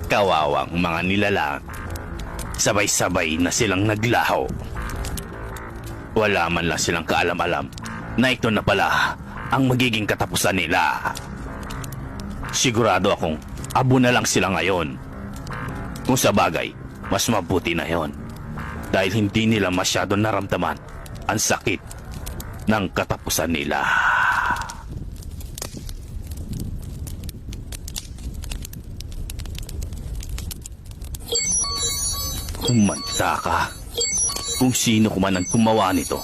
Kawawang mga nilalang. Sabay-sabay na silang naglaho. Wala man lang silang kaalam-alam na ito na pala ang magiging katapusan nila. Sigurado akong abo na lang sila ngayon. Kung sa bagay, mas mabuti na yon. Dahil hindi nila masyado naramdaman ang sakit ng katapusan nila. Humanda ka. Kung sino kuman ang gumawa nito,